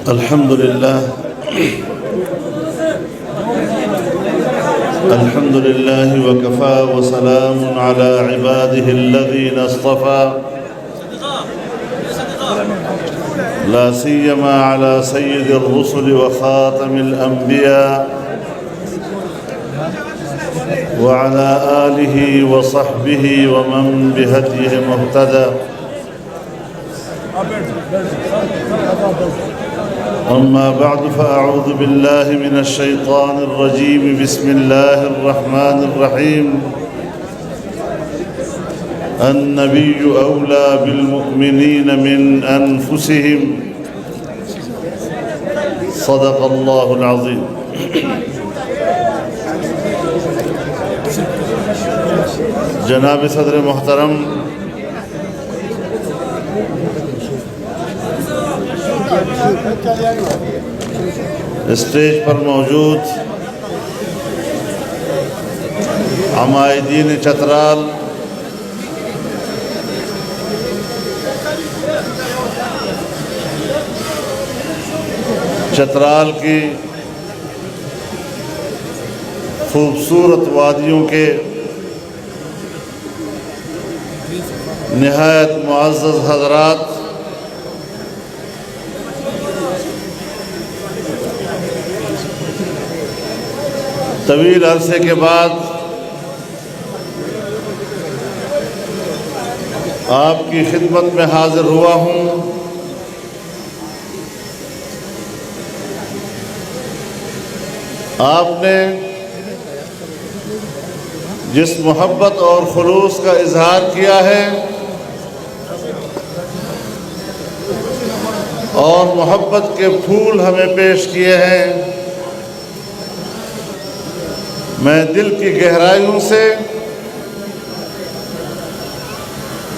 الحمد لله وكفى وسلام على عباده الذين اصطفى لا سيما على سيد الرسل وخاتم الأنبياء وعلى آله وصحبه ومن بهديه مهتدى أما بعد فأعوذ بالله من الشيطان الرجيم بسم الله الرحمن الرحيم النبي أولى بالمؤمنين من أنفسهم صدق الله العظيم جناب صدر محترم، اسٹیج پر موجود عمائدین چترال، چترال کی خوبصورت وادیوں کے نہایت معزز حضرات، طویل عرصے کے بعد آپ کی خدمت میں حاضر ہوا ہوں۔ آپ نے جس محبت اور خلوص کا اظہار کیا ہے اور محبت کے پھول ہمیں پیش کیے ہیں، میں دل کی گہرائیوں سے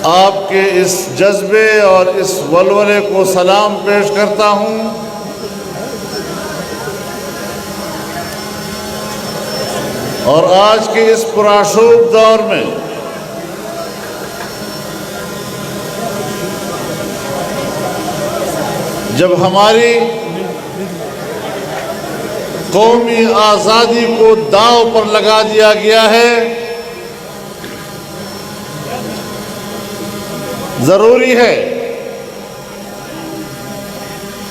آپ کے اس جذبے اور اس ولولے کو سلام پیش کرتا ہوں۔ اور آج کے اس پرآشوب دور میں جب ہماری قومی آزادی کو داؤ پر لگا دیا گیا ہے، ضروری ہے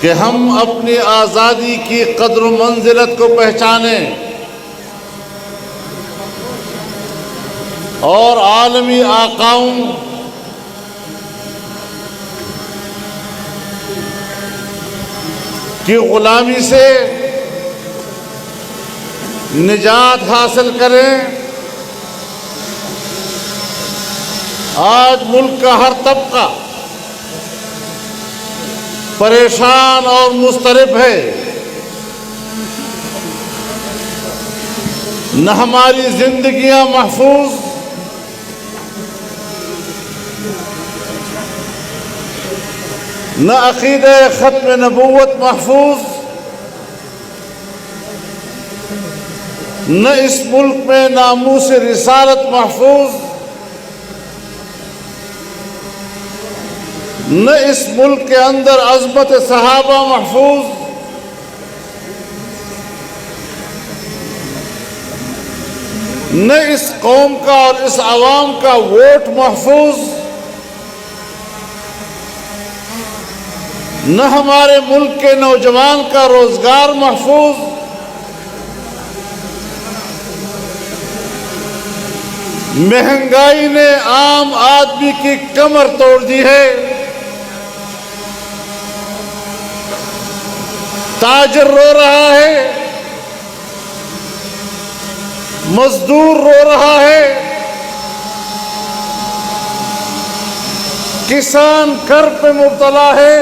کہ ہم اپنی آزادی کی قدر و منزلت کو پہچانیں اور عالمی آقاؤں کی غلامی سے نجات حاصل کریں۔ آج ملک کا ہر طبقہ پریشان اور مضطرب ہے، نہ ہماری زندگیاں محفوظ، نہ عقیدہ ختم نبوت محفوظ، نہ اس ملک میں ناموس رسالت محفوظ، نہ اس ملک کے اندر عظمت صحابہ محفوظ، نہ اس قوم کا اور اس عوام کا ووٹ محفوظ، نہ ہمارے ملک کے نوجوان کا روزگار محفوظ، مہنگائی نے عام آدمی کی کمر توڑ دی ہے، تاجر رو رہا ہے، مزدور رو رہا ہے، کسان کرب پہ مبتلا ہے،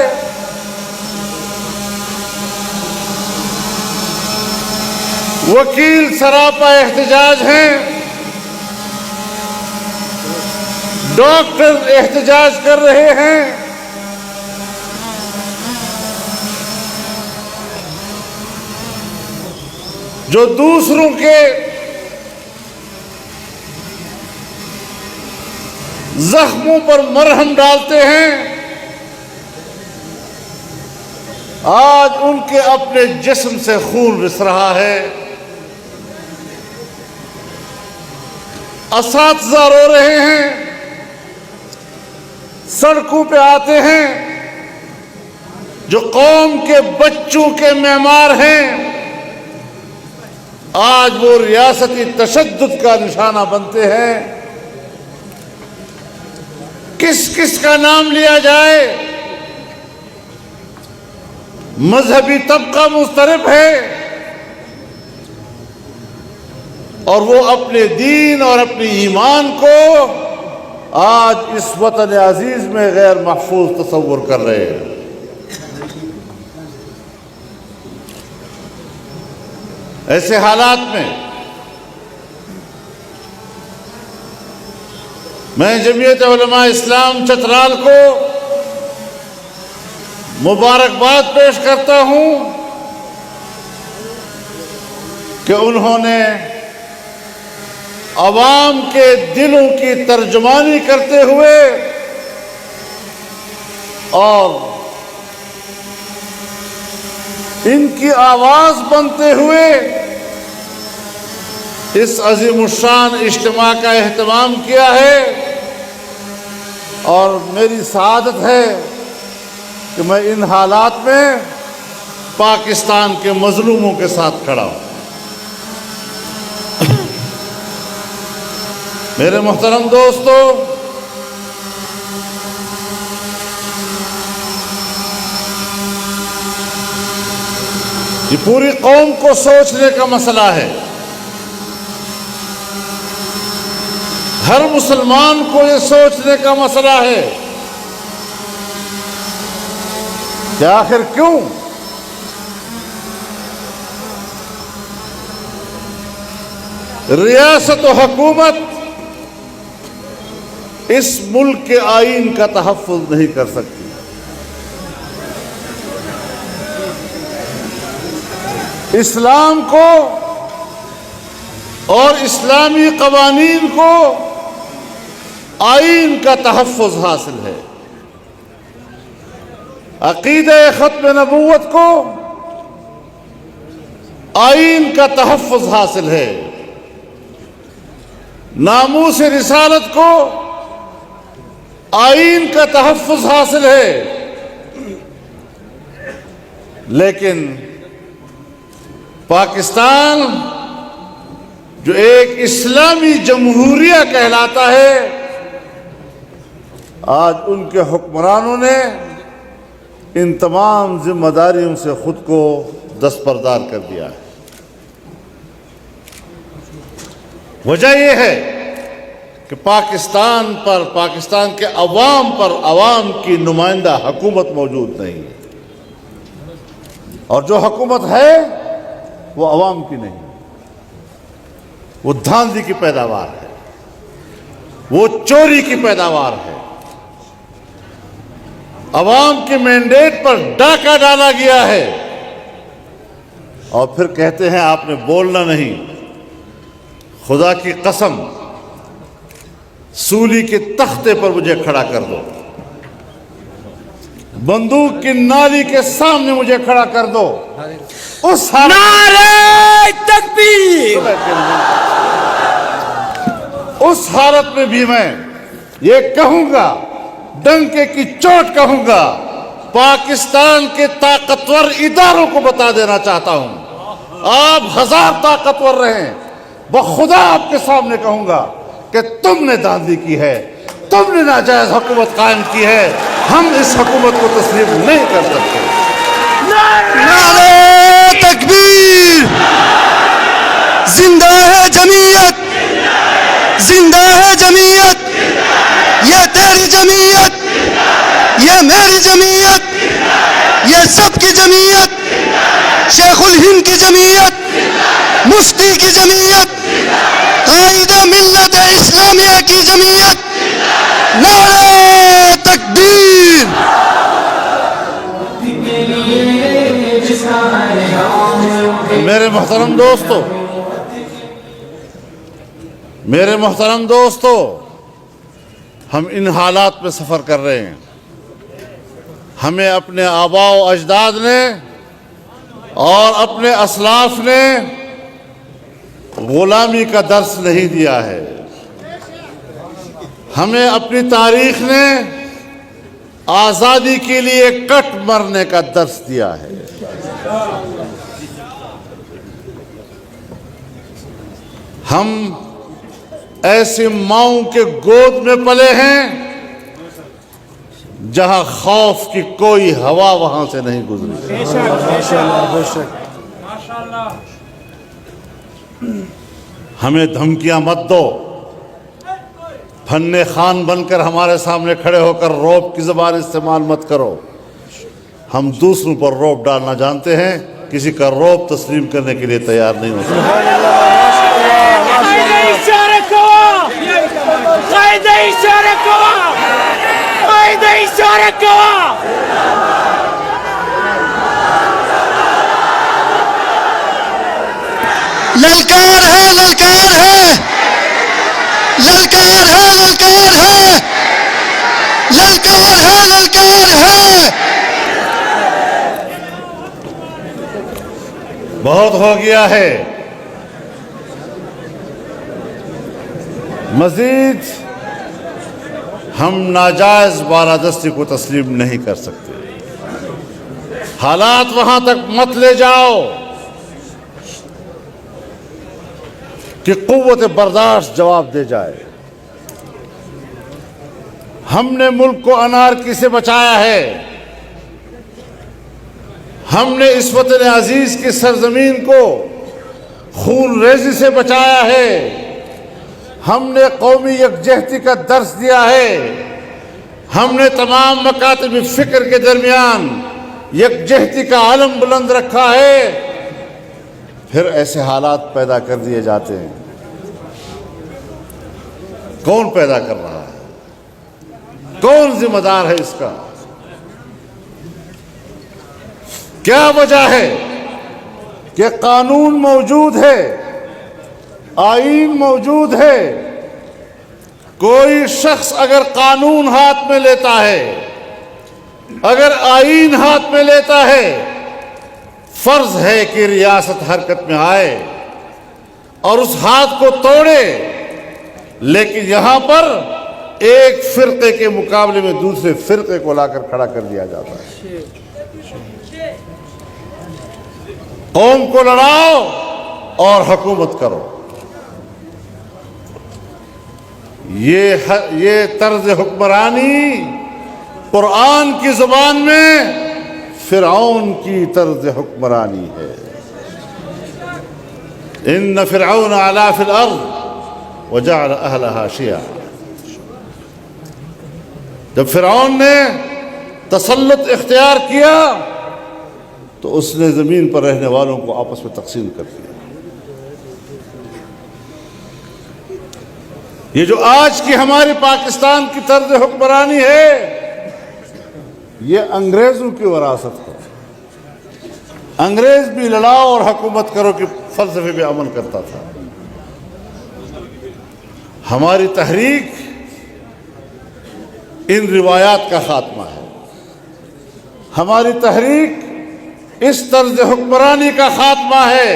وکیل سراپا احتجاج ہیں، ڈاکٹر احتجاج کر رہے ہیں، جو دوسروں کے زخموں پر مرہم ڈالتے ہیں، آج ان کے اپنے جسم سے خون رس رہا ہے، اساتذہ رو رہے ہیں، سڑکوں پہ آتے ہیں، جو قوم کے بچوں کے معمار ہیں، آج وہ ریاستی تشدد کا نشانہ بنتے ہیں۔ کس کس کا نام لیا جائے؟ مذہبی طبقہ مضطرب ہے، اور وہ اپنے دین اور اپنے ایمان کو آج اس وطن عزیز میں غیر محفوظ تصور کر رہے ہیں۔ ایسے حالات میں میں جمعیت علماء اسلام چترال کو مبارکباد پیش کرتا ہوں کہ انہوں نے عوام کے دلوں کی ترجمانی کرتے ہوئے اور ان کی آواز بنتے ہوئے اس عظیم الشان اجتماع کا اہتمام کیا ہے، اور میری سعادت ہے کہ میں ان حالات میں پاکستان کے مظلوموں کے ساتھ کھڑا ہوں۔ میرے محترم دوستو، یہ پوری قوم کو سوچنے کا مسئلہ ہے۔ ہر مسلمان کو یہ سوچنے کا مسئلہ ہے کہ آخر کیوں ریاست و حکومت اس ملک کے آئین کا تحفظ نہیں کر سکتی؟ اسلام کو اور اسلامی قوانین کو آئین کا تحفظ حاصل ہے، عقیدہ ختم نبوت کو آئین کا تحفظ حاصل ہے، ناموس رسالت کو آئین کا تحفظ حاصل ہے، لیکن پاکستان جو ایک اسلامی جمہوریہ کہلاتا ہے، آج ان کے حکمرانوں نے ان تمام ذمہ داریوں سے خود کو دستبردار کر دیا ہے۔ وجہ یہ ہے کہ پاکستان پر، پاکستان کے عوام پر عوام کی نمائندہ حکومت موجود نہیں ہے، اور جو حکومت ہے وہ عوام کی نہیں، وہ دھاندلی کی پیداوار ہے، وہ چوری کی پیداوار ہے، عوام کے مینڈیٹ پر ڈاکہ ڈالا گیا ہے، اور پھر کہتے ہیں آپ نے بولنا نہیں۔ خدا کی قسم، سولی کے تختے پر مجھے کھڑا کر دو، بندوق کی نالی کے سامنے مجھے کھڑا کر دو، اس نعرہ تکبیر، اس حالت میں بھی میں یہ کہوں گا، ڈنکے کی چوٹ کہوں گا، پاکستان کے طاقتور اداروں کو بتا دینا چاہتا ہوں، آپ ہزار طاقتور رہیں، بخدا آپ کے سامنے کہوں گا کہ تم نے دھاندلی کی ہے، تم نے ناجائز حکومت قائم کی ہے، ہم اس حکومت کو تسلیم نہیں کر سکتے۔ نعرہ تکبیر، زندہ ہے جمعیت، زندہ ہے جمعیت، یہ تیری جمعیت، یہ میری جمعیت، یہ سب کی جمعیت، شیخ الہند کی جمعیت، مفتی کی جمعیت، قائد ملت اسلامیہ کی جمعیت، نعرہ تکبیر۔ میرے محترم دوستو، میرے محترم دوستو، ہم ان حالات میں سفر کر رہے ہیں، ہمیں اپنے آباء و اجداد نے اور اپنے اسلاف نے غلامی کا درس نہیں دیا ہے. ہمیں اپنی تاریخ نے آزادی کے لیے کٹ مرنے کا درس دیا ہے. ہم ایسی ماؤں کے گود میں پلے ہیں جہاں خوف کی کوئی ہوا وہاں سے نہیں گزری. ہمیں دھمکیاں مت دو. فن خان بن کر ہمارے سامنے کھڑے ہو کر رعب کی زبان استعمال مت کرو. ہم دوسروں پر رعب ڈالنا جانتے ہیں, کسی کا رعب تسلیم کرنے کے لیے تیار نہیں ہو سکتے. للکار ہے, للکار ہے, للکار ہے, للکار ہے, للکار ہے, للکار ہے. بہت ہو گیا ہے. مزید ہم ناجائز بالادستی کو تسلیم نہیں کر سکتے. حالات وہاں تک مت لے جاؤ کہ قوت برداشت جواب دے جائے. ہم نے ملک کو انارکی سے بچایا ہے. ہم نے اس وطن عزیز کی سرزمین کو خون ریزی سے بچایا ہے. ہم نے قومی یکجہتی کا درس دیا ہے. ہم نے تمام مکاتب فکر کے درمیان یکجہتی کا علم بلند رکھا ہے. پھر ایسے حالات پیدا کر دیے جاتے ہیں. کون پیدا کر رہا ہے؟ کون ذمہ دار ہے اس کا؟ کیا وجہ ہے کہ قانون موجود ہے, آئین موجود ہے, کوئی شخص اگر قانون ہاتھ میں لیتا ہے, اگر آئین ہاتھ میں لیتا ہے, فرض ہے کہ ریاست حرکت میں آئے اور اس ہاتھ کو توڑے. لیکن یہاں پر ایک فرقے کے مقابلے میں دوسرے فرقے کو لا کر کھڑا کر دیا جاتا ہے. قوم کو لڑاؤ اور حکومت کرو. یہ طرز حکمرانی قرآن کی زبان میں فرعون کی طرز حکمرانی ہے. ان فرعون علا فی الارض وجعل اہلہا شیعا. جب فرعون نے تسلط اختیار کیا تو اس نے زمین پر رہنے والوں کو آپس میں تقسیم کر دیا. یہ جو آج کی ہماری پاکستان کی طرز حکمرانی ہے, یہ انگریزوں کی وراثت ہے. انگریز بھی لڑاؤ اور حکومت کرو کے فلسفے پہ عمل کرتا تھا. ہماری تحریک ان روایات کا خاتمہ ہے. ہماری تحریک اس طرز حکمرانی کا خاتمہ ہے.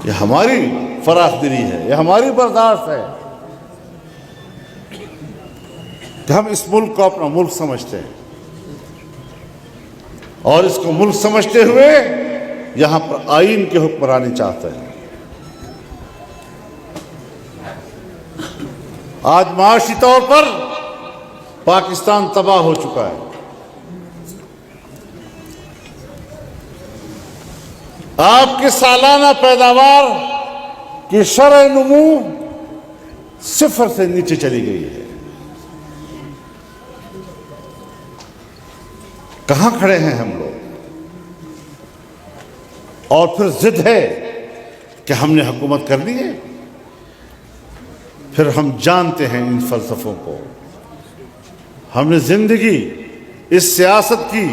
یہ ہماری فراخ دلی ہے, یہ ہماری برداشت ہے کہ ہم اس ملک کو اپنا ملک سمجھتے ہیں اور اس کو ملک سمجھتے ہوئے یہاں پر آئین کی حکمرانی چاہتے ہیں. آج معاشی طور پر پاکستان تباہ ہو چکا ہے. آپ کی سالانہ پیداوار کی شرح نمو 0 سے نیچے چلی گئی ہے. کہاں کھڑے ہیں ہم لوگ؟ اور پھر ضد ہے کہ ہم نے حکومت کرنی ہے. پھر ہم جانتے ہیں ان فلسفوں کو. ہم نے زندگی اس سیاست کی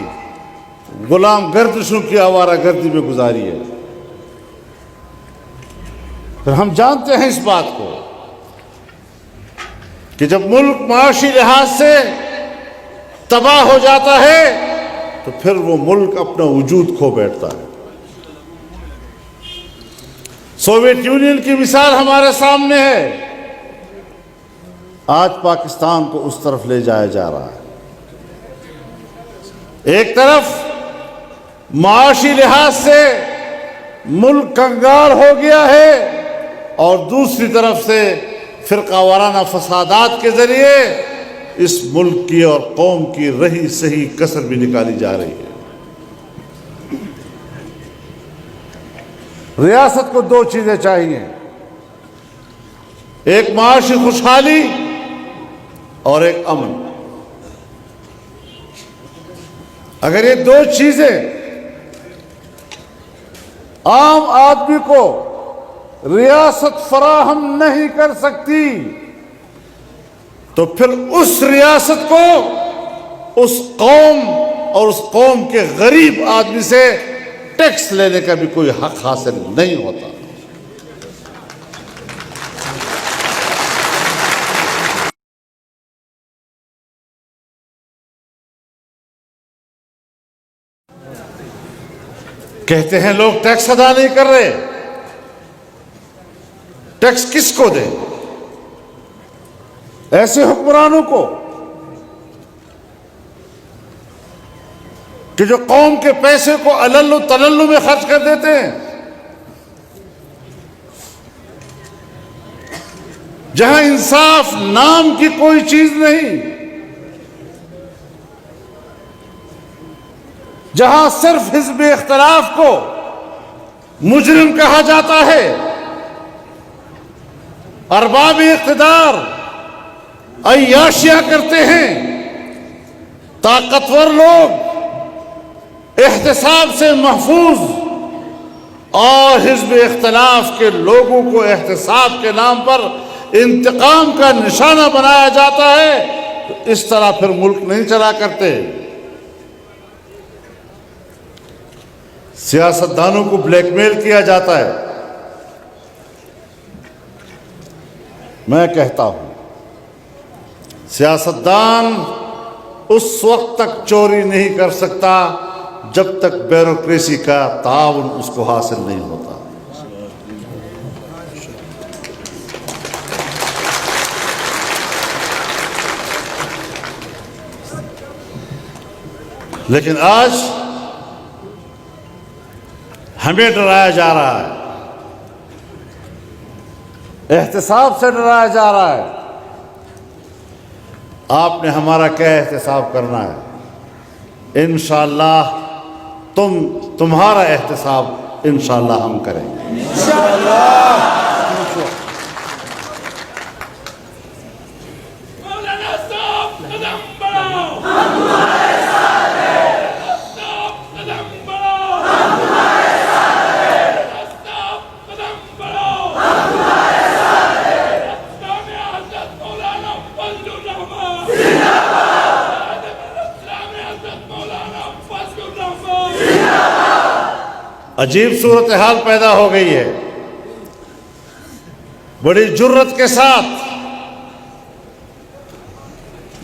غلام گردشوں کی آوارہ گردی میں گزاری ہے. پھر ہم جانتے ہیں اس بات کو کہ جب ملک معاشی لحاظ سے تباہ ہو جاتا ہے تو پھر وہ ملک اپنا وجود کھو بیٹھتا ہے۔ سوویت یونین کی مثال ہمارے سامنے ہے، آج پاکستان کو اس طرف لے جایا جا رہا ہے۔ ایک طرف معاشی لحاظ سے ملک کنگال ہو گیا ہے اور دوسری طرف سے فرقہ وارانہ فسادات کے ذریعے اس ملک کی اور قوم کی رہی سہی کسر بھی نکالی جا رہی ہے۔ ریاست کو دو چیزیں چاہیے، ایک معاشی خوشحالی اور ایک امن۔ اگر یہ دو چیزیں عام آدمی کو ریاست فراہم نہیں کر سکتی تو پھر اس ریاست کو اس قوم اور اس قوم کے غریب آدمی سے ٹیکس لینے کا بھی کوئی حق حاصل نہیں ہوتا۔ کہتے ہیں لوگ ٹیکس ادا نہیں کر رہے، ٹیکس کس کو دیں؟ ایسے حکمرانوں کو کہ جو قوم کے پیسے کو علل و تلل میں خرچ کر دیتے ہیں، جہاں انصاف نام کی کوئی چیز نہیں، جہاں صرف حزب اختلاف کو مجرم کہا جاتا ہے، ارباب اقتدار عیاشیاں کرتے ہیں، طاقتور لوگ احتساب سے محفوظ اور حزب اختلاف کے لوگوں کو احتساب کے نام پر انتقام کا نشانہ بنایا جاتا ہے، تو اس طرح پھر ملک نہیں چلا کرتے۔ سیاستدانوں کو بلیک میل کیا جاتا ہے۔ میں کہتا ہوں سیاستدان اس وقت تک چوری نہیں کر سکتا جب تک بیوروکریسی کا تعاون اس کو حاصل نہیں ہوتا۔ لیکن آج ہمیں ڈرایا جا رہا ہے، احتساب سے ڈرایا جا رہا ہے۔ آپ نے ہمارا کیا احتساب کرنا ہے؟ انشاءاللہ تمہارا احتساب انشاءاللہ ہم کریں گے۔ عجیب صورتحال پیدا ہو گئی ہے، بڑی جرت کے ساتھ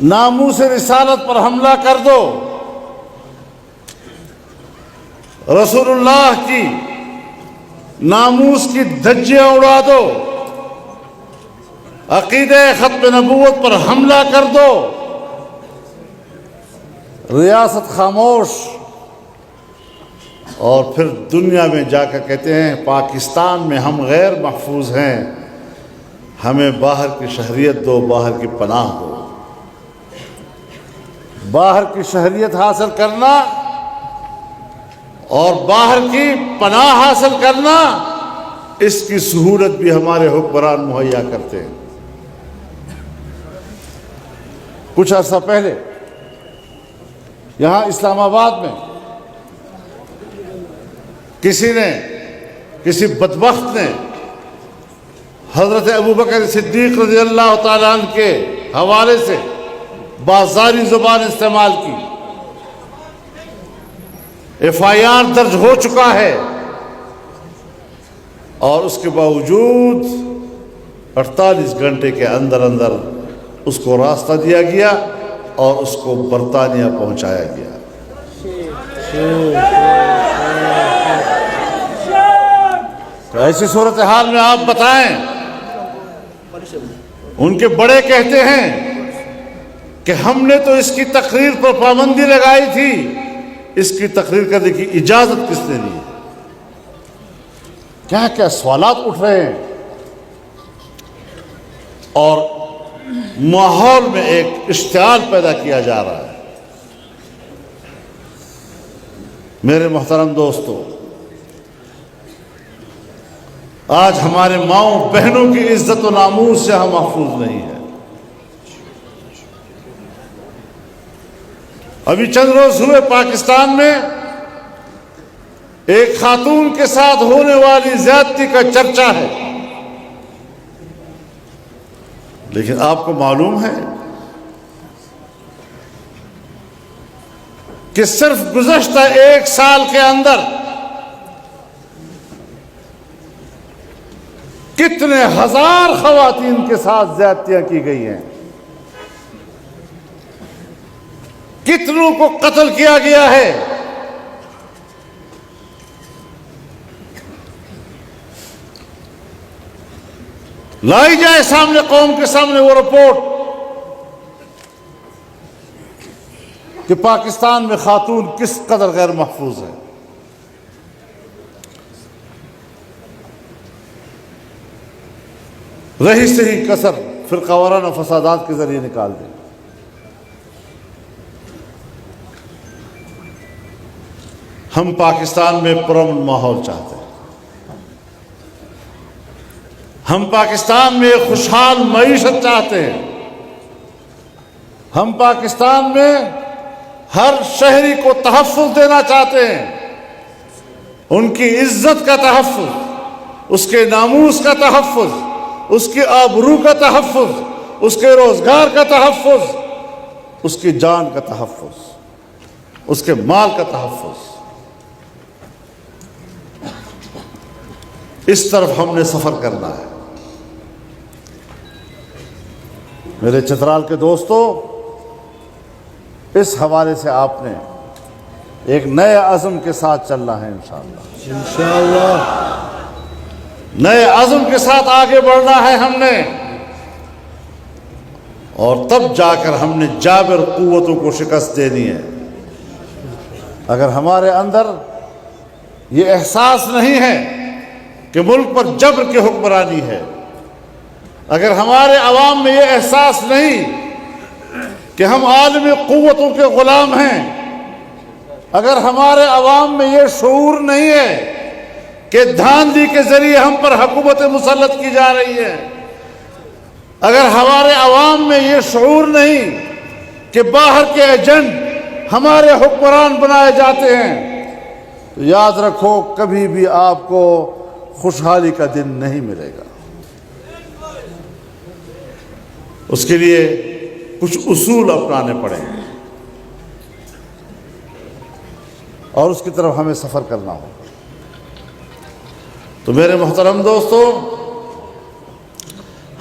ناموس رسالت پر حملہ کر دو، رسول اللہ کی ناموس کی دھجیاں اڑا دو، عقیدہ ختم نبوت پر حملہ کر دو، ریاست خاموش، اور پھر دنیا میں جا کر کہتے ہیں پاکستان میں ہم غیر محفوظ ہیں، ہمیں باہر کی شہریت دو، باہر کی پناہ دو۔ باہر کی شہریت حاصل کرنا اور باہر کی پناہ حاصل کرنا، اس کی سہولت بھی ہمارے حکمران مہیا کرتے ہیں۔ کچھ عرصہ پہلے یہاں اسلام آباد میں کسی بدبخت نے حضرت ابوبکر صدیق رضی اللہ تعالیٰ عنہ کے حوالے سے بازاری زبان استعمال کی۔ FIR درج ہو چکا ہے اور اس کے باوجود 48 گھنٹے کے اندر اس کو راستہ دیا گیا اور اس کو برطانیہ پہنچایا گیا۔ تو ایسی صورتحال میں آپ بتائیں، ان کے بڑے کہتے ہیں کہ ہم نے تو اس کی تقریر پر پابندی لگائی تھی، اس کی تقریر کرنے کی اجازت کس نے دی؟ کیا کیا سوالات اٹھ رہے ہیں، اور ماحول میں ایک اشتعال پیدا کیا جا رہا ہے۔ میرے محترم دوستو، آج ہمارے ماؤں بہنوں کی عزت و ناموس سے ہم محفوظ نہیں ہیں۔ ابھی چند روز ہوئے پاکستان میں ایک خاتون کے ساتھ ہونے والی زیادتی کا چرچا ہے، لیکن آپ کو معلوم ہے کہ صرف گزشتہ 1 سال کے اندر کتنے ہزار خواتین کے ساتھ زیادتیاں کی گئی ہیں، کتنوں کو قتل کیا گیا ہے۔ لائی جائے سامنے، قوم کے سامنے وہ رپورٹ کہ پاکستان میں خاتون کس قدر غیر محفوظ ہے۔ رہی سہی کسر فرقہ وارانہ فسادات کے ذریعے نکال دیں۔ ہم پاکستان میں پرامن ماحول چاہتے ہیں، ہم پاکستان میں خوشحال معیشت چاہتے ہیں، ہم پاکستان میں ہر شہری کو تحفظ دینا چاہتے ہیں، ان کی عزت کا تحفظ، اس کے ناموس کا تحفظ، اس کی آبرو کا تحفظ، اس کے روزگار کا تحفظ، اس کی جان کا تحفظ، اس کے مال کا تحفظ۔ اس طرف ہم نے سفر کرنا ہے۔ میرے چترال کے دوستو، اس حوالے سے آپ نے ایک نئے عزم کے ساتھ چلنا ہے انشاءاللہ۔ نئے عزم کے ساتھ آگے بڑھنا ہے ہم نے، اور تب جا کر ہم نے جابر قوتوں کو شکست دینی ہے۔ اگر ہمارے اندر یہ احساس نہیں ہے کہ ملک پر جبر کی حکمرانی ہے، اگر ہمارے عوام میں یہ احساس نہیں کہ ہم عالمی قوتوں کے غلام ہیں، اگر ہمارے عوام میں یہ شعور نہیں ہے کہ دھاندلی کے ذریعے ہم پر حکومت مسلط کی جا رہی ہے، اگر ہمارے عوام میں یہ شعور نہیں کہ باہر کے ایجنٹ ہمارے حکمران بنائے جاتے ہیں، تو یاد رکھو کبھی بھی آپ کو خوشحالی کا دن نہیں ملے گا۔ اس کے لیے کچھ اصول اپنانے پڑیں گے اور اس کی طرف ہمیں سفر کرنا ہوگا۔ تو میرے محترم دوستو،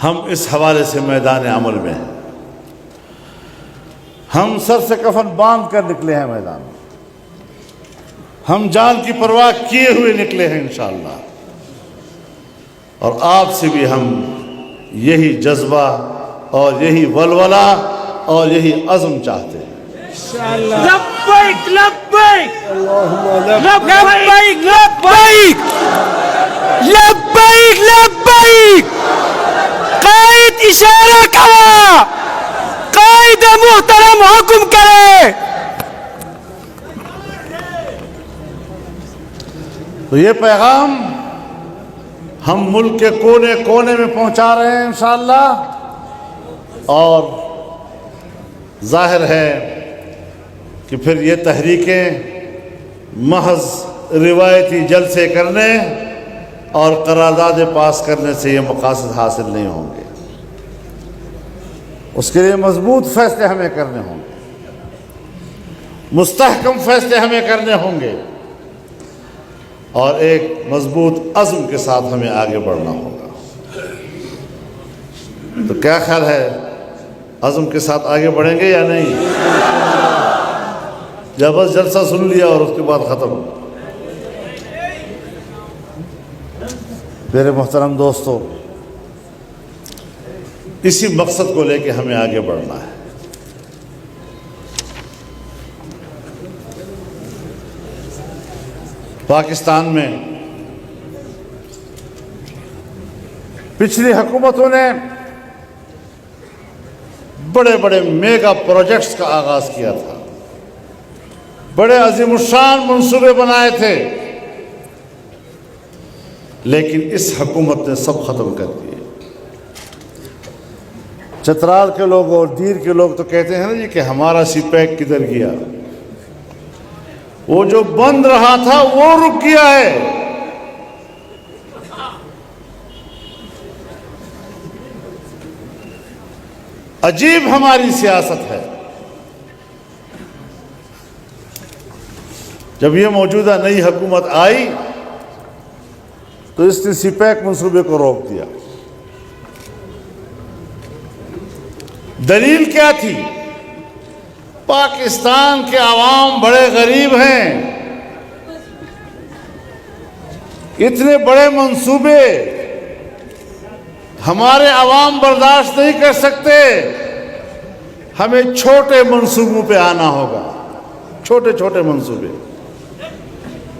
ہم اس حوالے سے میدان عمل میں ہیں، ہم سر سے کفن باندھ کر نکلے ہیں میدان میں، ہم جان کی پرواہ کیے ہوئے نکلے ہیں انشاءاللہ، اور آپ سے بھی ہم یہی جذبہ اور یہی ولولہ اور یہی عزم چاہتے ہیں۔ لبیک لبیک لبیک لبیک لبیک لبیک، قائد اشارہ کرا، قائد محترم حکم کرے۔ تو یہ پیغام ہم ملک کے کونے کونے میں پہنچا رہے ہیں انشاءاللہ، اور ظاہر ہے کہ پھر یہ تحریکیں محض روایتی جلسے کرنے اور قراردادیں پاس کرنے سے یہ مقاصد حاصل نہیں ہوں گے۔ اس کے لیے مضبوط فیصلے ہمیں کرنے ہوں گے، مستحکم فیصلے ہمیں کرنے ہوں گے، اور ایک مضبوط عزم کے ساتھ ہمیں آگے بڑھنا ہوگا۔ تو کیا خیال ہے عزم کے ساتھ آگے بڑھیں گے یا نہیں؟ یا بس جلسہ سن لیا اور اس کے بعد ختم؟ میرے محترم دوستو، اسی مقصد کو لے کے ہمیں آگے بڑھنا ہے۔ پاکستان میں پچھلی حکومتوں نے بڑے بڑے میگا پروجیکٹس کا آغاز کیا تھا، بڑے عظیم الشان منصوبے بنائے تھے، لیکن اس حکومت نے سب ختم کر دیے۔ چترال کے لوگ اور دیر کے لوگ تو کہتے ہیں نا جی کہ ہمارا سی پیک کدھر گیا؟ وہ جو بند رہا تھا وہ رک گیا ہے۔ عجیب ہماری سیاست ہے۔ جب یہ موجودہ نئی حکومت آئی تو اس نے سی پیک منصوبے کو روک دیا۔ دلیل کیا تھی؟ پاکستان کے عوام بڑے غریب ہیں، اتنے بڑے منصوبے ہمارے عوام برداشت نہیں کر سکتے، ہمیں چھوٹے منصوبوں پہ آنا ہوگا۔ چھوٹے چھوٹے منصوبے،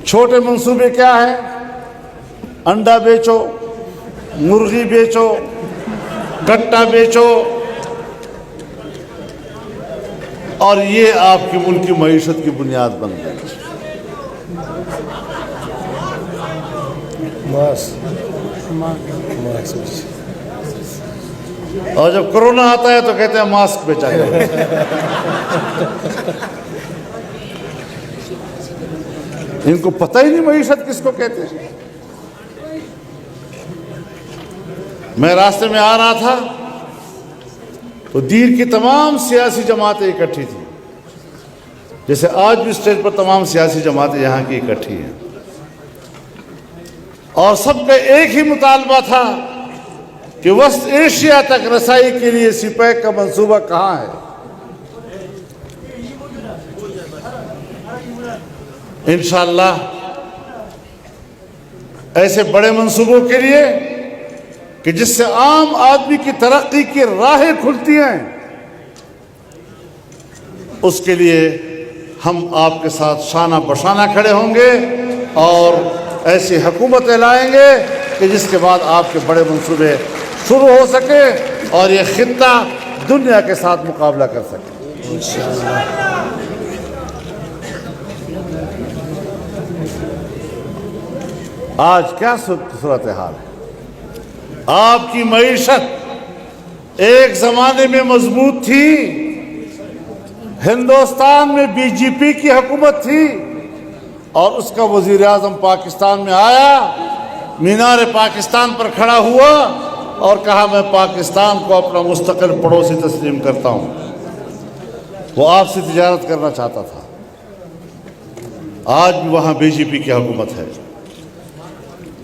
چھوٹے منصوبے کیا ہیں؟ انڈا بیچو، مرغی بیچو، گٹا بیچو، اور یہ آپ کی ملک کی معیشت کی بنیاد بن گئی۔ اور جب کرونا آتا ہے تو کہتے ہیں ماسک بیچا جائے۔ ان کو پتہ ہی نہیں معیشت کس کو کہتے ہیں۔ میں راستے میں آ رہا تھا تو دیر کی تمام سیاسی جماعتیں اکٹھی تھیں، جیسے آج بھی اسٹیج پر تمام سیاسی جماعتیں یہاں کی اکٹھی ہیں، اور سب کا ایک ہی مطالبہ تھا کہ وسط ایشیا تک رسائی کے لیے سی پیک کا منصوبہ کہاں ہے؟ انشاءاللہ ایسے بڑے منصوبوں کے لیے کہ جس سے عام آدمی کی ترقی کی راہیں کھلتی ہیں، اس کے لیے ہم آپ کے ساتھ شانہ بشانہ کھڑے ہوں گے اور ایسی حکومتیں لائیں گے کہ جس کے بعد آپ کے بڑے منصوبے شروع ہو سکے اور یہ خطہ دنیا کے ساتھ مقابلہ کر سکے۔ آج کیا صورتحال ہے؟ آپ کی معیشت ایک زمانے میں مضبوط تھی، ہندوستان میں بی جے پی کی حکومت تھی اور اس کا وزیر اعظم پاکستان میں آیا، مینار پاکستان پر کھڑا ہوا اور کہا میں پاکستان کو اپنا مستقل پڑوسی تسلیم کرتا ہوں۔ وہ آپ سے تجارت کرنا چاہتا تھا۔ آج بھی وہاں بی جے پی کی حکومت ہے۔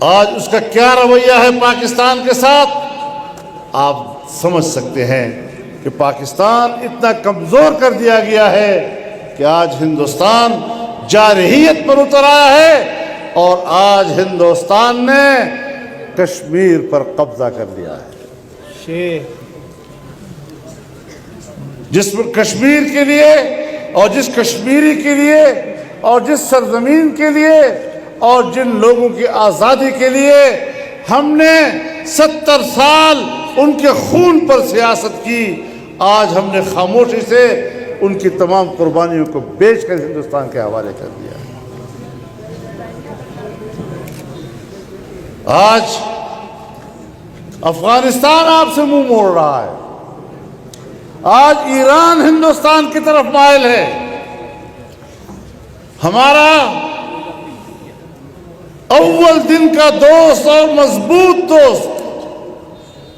آج اس کا کیا رویہ ہے پاکستان کے ساتھ؟ آپ سمجھ سکتے ہیں کہ پاکستان اتنا کمزور کر دیا گیا ہے کہ آج ہندوستان جارحیت پر اتر آیا ہے اور آج ہندوستان نے کشمیر پر قبضہ کر لیا ہے۔ جس پر کشمیر کے لیے اور جس کشمیری کے لیے اور جس سرزمین کے لیے اور جن لوگوں کی آزادی کے لیے ہم نے 70 سال ان کے خون پر سیاست کی، آج ہم نے خاموشی سے ان کی تمام قربانیوں کو بیچ کر ہندوستان کے حوالے کر دیا۔ آج افغانستان آپ سے منہ موڑ رہا ہے، آج ایران ہندوستان کی طرف مائل ہے۔ ہمارا اول دن کا دوست اور مضبوط دوست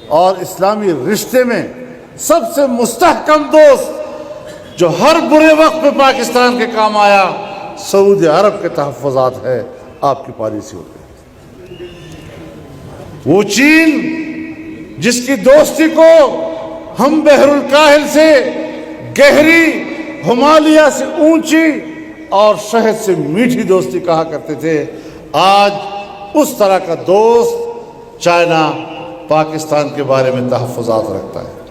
اور اسلامی رشتے میں سب سے مستحکم دوست جو ہر برے وقت پہ پاکستان کے کام آیا، سعودی عرب کے تحفظات ہے آپ کی پالیسیوں پہ۔ وہ چین جس کی دوستی کو ہم بحر الکاہل سے گہری، ہمالیہ سے اونچی اور شہد سے میٹھی دوستی کہا کرتے تھے، آج اس طرح کا دوست چائنا پاکستان کے بارے میں تحفظات رکھتا ہے۔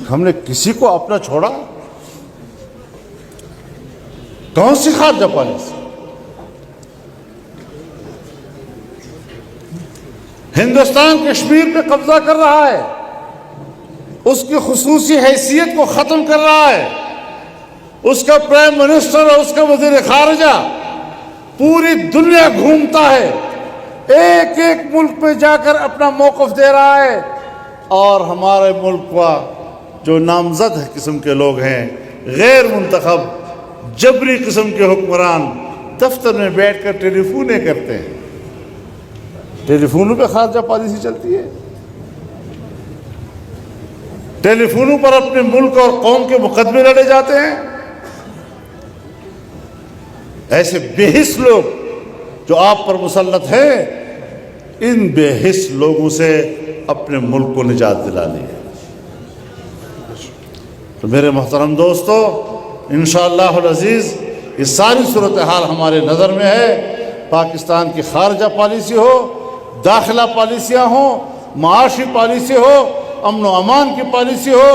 ہم نے کسی کو اپنا چھوڑا؟ کون سی خارجہ پالیسی؟ ہندوستان کشمیر پہ قبضہ کر رہا ہے، اس کی خصوصی حیثیت کو ختم کر رہا ہے، اس کا پرائم منسٹر اور اس کا وزیر خارجہ پوری دنیا گھومتا ہے، ایک ایک ملک پہ جا کر اپنا موقف دے رہا ہے، اور ہمارے ملک کا جو نامزد قسم کے لوگ ہیں، غیر منتخب جبری قسم کے حکمران، دفتر میں بیٹھ کر ٹیلی فونیں کرتے ہیں۔ ٹیلی فونوں پہ خارجہ پالیسی چلتی ہے، ٹیلی فونوں پر اپنے ملک اور قوم کے مقدمے لڑے جاتے ہیں۔ ایسے بے حس لوگ جو آپ پر مسلط ہیں، ان بے حس لوگوں سے اپنے ملک کو نجات دلانی ہے۔ تو میرے محترم دوستو، انشاءاللہ العزیز یہ ساری صورتحال ہمارے نظر میں ہے۔ پاکستان کی خارجہ پالیسی ہو، داخلہ پالیسیاں ہوں، معاشی پالیسی ہو، امن و امان کی پالیسی ہو،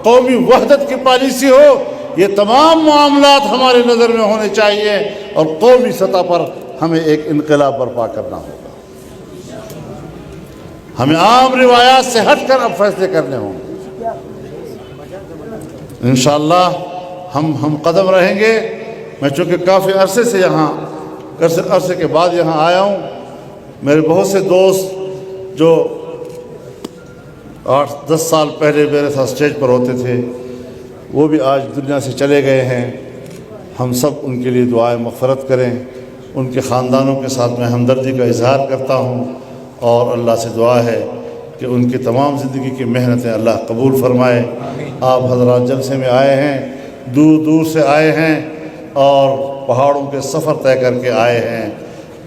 قومی وحدت کی پالیسی ہو، یہ تمام معاملات ہمارے نظر میں ہونے چاہیے، اور قومی سطح پر ہمیں ایک انقلاب برپا کرنا ہوگا۔ ہمیں عام روایات سے ہٹ کر اب فیصلے کرنے ہوں گے۔ انشاءاللہ ہم قدم رہیں گے۔ میں چونکہ کافی عرصے کے بعد یہاں آیا ہوں، میرے بہت سے دوست جو 8-10 سال پہلے میرے ساتھ اسٹیج پر ہوتے تھے، وہ بھی آج دنیا سے چلے گئے ہیں۔ ہم سب ان کے لیے دعائیں مغفرت کریں، ان کے خاندانوں کے ساتھ میں ہمدردی کا اظہار کرتا ہوں، اور اللہ سے دعا ہے کہ ان کی تمام زندگی کی محنتیں اللہ قبول فرمائے۔ آپ حضرات جلسے میں آئے ہیں، دور دور سے آئے ہیں، اور پہاڑوں کے سفر طے کر کے آئے ہیں۔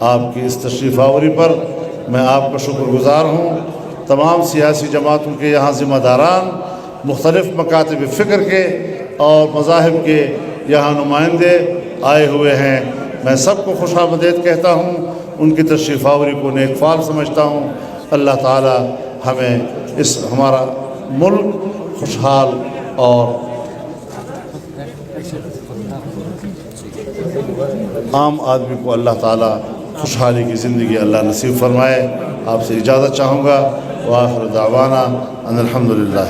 آپ کی اس تشریف آوری پر میں آپ کا شکر گزار ہوں۔ تمام سیاسی جماعتوں کے یہاں ذمہ داران، مختلف مکاتب فکر کے اور مذاہب کے یہاں نمائندے آئے ہوئے ہیں۔ میں سب کو خوش آمدید کہتا ہوں، ان کی تشریف آوری کو نیک فال سمجھتا ہوں۔ اللہ تعالی ہمیں ہمارا ملک خوشحال اور عام آدمی کو اللہ تعالی خوشحالی کی زندگی اللہ نصیب فرمائے۔ آپ سے اجازت چاہوں گا۔ وآخر دعوانا ان الحمدللہ۔